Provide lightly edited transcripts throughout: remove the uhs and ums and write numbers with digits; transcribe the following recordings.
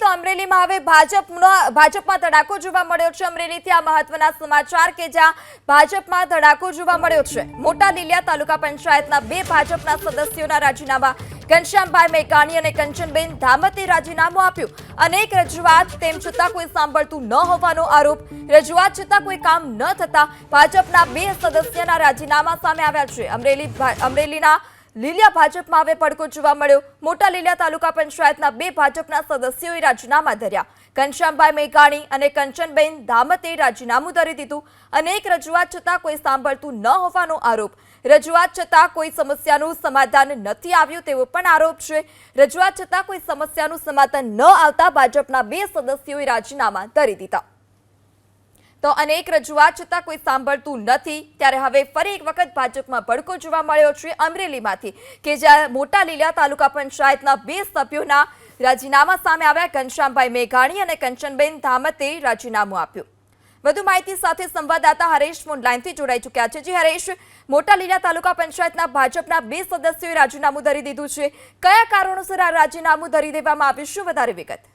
અમરેલીમાં હવે ભાજપમાં ધડાકો જોવા મળ્યો છે। અમરેલીથી આ મહત્વના સમાચાર કે જ્યાં ભાજપમાં ધડાકો જોવા મળ્યો છે। મોટા લીલિયા તાલુકા પંચાયતના 2 ભાજપના સદસ્યોના રાજીનામા। ઘનશ્યામભાઈ મેઘાણી અને કંચનબેન ધામતે રાજીનામું આપ્યું। અનેક રજૂઆત તેમ છતાં કોઈ સાંભળતું ન હોવાનો આરોપ। રજૂઆત છતાં કોઈ કામ ન થતા ભાજપના 2 સદસ્યના રાજીનામા સામે આવ્યા છે। અમરેલીના લીલિયા ભાજપમાં હવે પડકો જોવા મળ્યો। મોટા લીલિયા તાલુકા પંચાયતના 2 ભાજપના સદસ્યોએ રાજીનામા ધર્યા। ઘનશ્યામભાઈ મેઘાણી અને કંચનબેન ધામતે રાજીનામું ધરી દીધું। અનેક રજૂઆત છતાં કોઈ સાંભળતું ન હોવાનો આરોપ। રજૂઆત છતાં કોઈ સમસ્યાનું સમાધાન નથી આવ્યું તેવો પણ આરોપ છે। રજૂઆત છતાં કોઈ સમસ્યાનું સમાધાન ન આવતા ભાજપના 2 સદસ્યોએ રાજીનામા ધરી દીધા। તો અનેક રજૂઆત છતાં કોઈ સાંભળતું નથી ત્યારે હવે ફરી એક વખત ભાજપમાં ભડકો જોવા મળ્યો છે અમરેલીમાંથી કે જ્યાં મોટા લીલિયા તાલુકા પંચાયતના 2 સભ્યોના રાજીનામા સામે આવ્યા। ઘનશ્યામભાઈ મેઘાણી અને કંચનબેન ધામતે રાજીનામું આપ્યું। વધુ માહિતી સાથે સંવાદદાતા હરેશ ફોન લાઈનથી જોડાઈ ચૂક્યા છે। જી હરેશ, મોટા લીલિયા તાલુકા પંચાયતના ભાજપના 2 સદસ્યોએ રાજીનામું ધરી દીધું છે। કયા કારણોસર આ રાજીનામું ધરી દેવામાં આવ્યું, શું વધારે વિગત?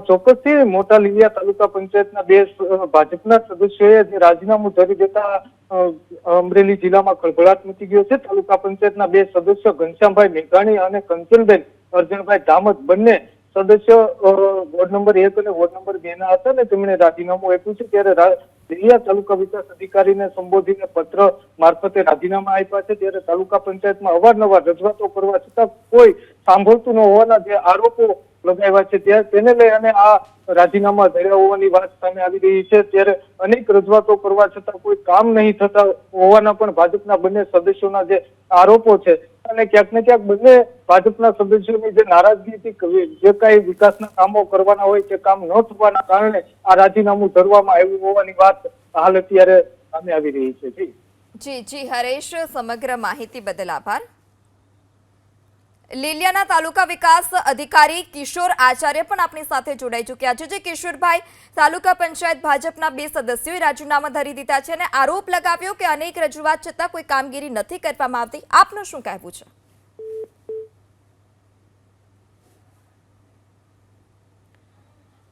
ચોક્કસથી મોટા લીલિયા તાલુકા પંચાયતના 2 ભાજપના સદસ્યોએ રાજીનામું ધરી દેતા અમરેલી જિલ્લામાં ખળભળાટ મચી ગયો છે। તાલુકા પંચાયતના 2 સદસ્યો ઘનશ્યામભાઈ મેઘાણી અને કંચનબેન અર્જણભાઈ ધામત બંને સદસ્યો વોર્ડ નંબર 1 અને વોર્ડ નંબર 2 ના હતા ને તેમણે રાજીનામું આપ્યું છે। ત્યારે લીલિયા તાલુકા વિકાસ અધિકારીને સંબોધીને પત્ર મારફતે રાજીનામા આપ્યા છે। ત્યારે તાલુકા પંચાયતમાં અવારનવાર રજૂઆતો કરવા છતાં કોઈ સાંભળતું ન હોવાના જે આરોપો લગાવ્યા છે ત્યારે તેને લઈ અને આ રાજીનામા ધર્યા હોવાની વાત સામે આવી રહી છે। ત્યારે અનેક રજૂઆતો કરવા છતાં કોઈ કામ નહીં થતા હોવાના પણ ભાજપના બંને સદસ્યોના જે આરોપો છે અને ક્યાંક ને ક્યાંક બંને ભાજપના સદસ્યોની જે નારાજગીથી જે કાંઈ વિકાસના કામો કરવાના હોય તે કામ ન થવાના કારણે આ રાજીનામું ધરવામાં આવ્યું હોવાની વાત હાલ અત્યારે સામે આવી રહી છે। જી હરેશ, સમગ્ર માહિતી બદલ આભાર। લીલિયાના તાલુકા વિકાસ અધિકારી કિશોર આચાર્ય પણ આપણી સાથે જોડાઈ ચૂક્યા છે। જે કિશોરભાઈ, તાલુકા પંચાયત ભાજપના 2 સદસ્યોએ રાજીનામા ધરી દીધા છે અને આરોપ લગાવ્યો કે અનેક રજૂઆત છતાં કોઈ કામગીરી નથી કરવામાં આવતી। આપનું શું કહેવું છે?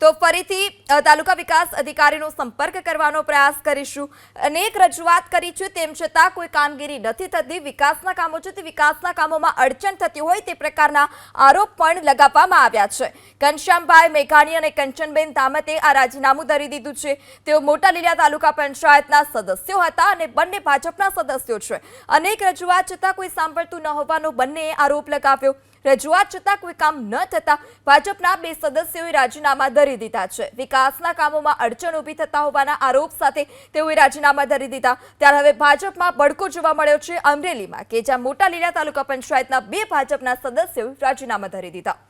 તો ફરીથી તાલુકા વિકાસ અધિકારીનો સંપર્ક કરવાનો પ્રયાસ કરીશું। અનેક રજૂઆત કરી છે તેમ છતાં કોઈ કામગીરી નથી થતી। વિકાસના કામો છે તે વિકાસના કામોમાં અડચણ થતી હોય તે પ્રકારના આરોપ પણ લગાવવામાં આવ્યા છે। ઘનશ્યામભાઈ મેઘાણી અને કંચનબેન ધામતે આ રાજીનામું ધરી દીધું છે। તેઓ મોટા લીલિયા તાલુકા પંચાયતના સદસ્યો હતા અને બંને ભાજપના સદસ્યો છે। અનેક રજૂઆત છતાં કોઈ સાંભળતું ન હોવાનો બંનેએ આરોપ લગાવ્યો। રજૂઆત છતાં કોઈ કામ ન થતા ભાજપના 2 સદસ્યોએ રાજીનામા ધરી દીધા છે। વિકાસના કામોમાં અડચણ ઊભી થતા હોવાના આરોપ સાથે તેઓએ રાજીનામા ધરી દીધા। ત્યારે હવે ભાજપમાં ભડકો જોવા મળ્યો છે અમરેલીમાં કે જ્યાં મોટા લીલિયા તાલુકા પંચાયતના 2 ભાજપના સદસ્યોએ રાજીનામા ધરી દીધા।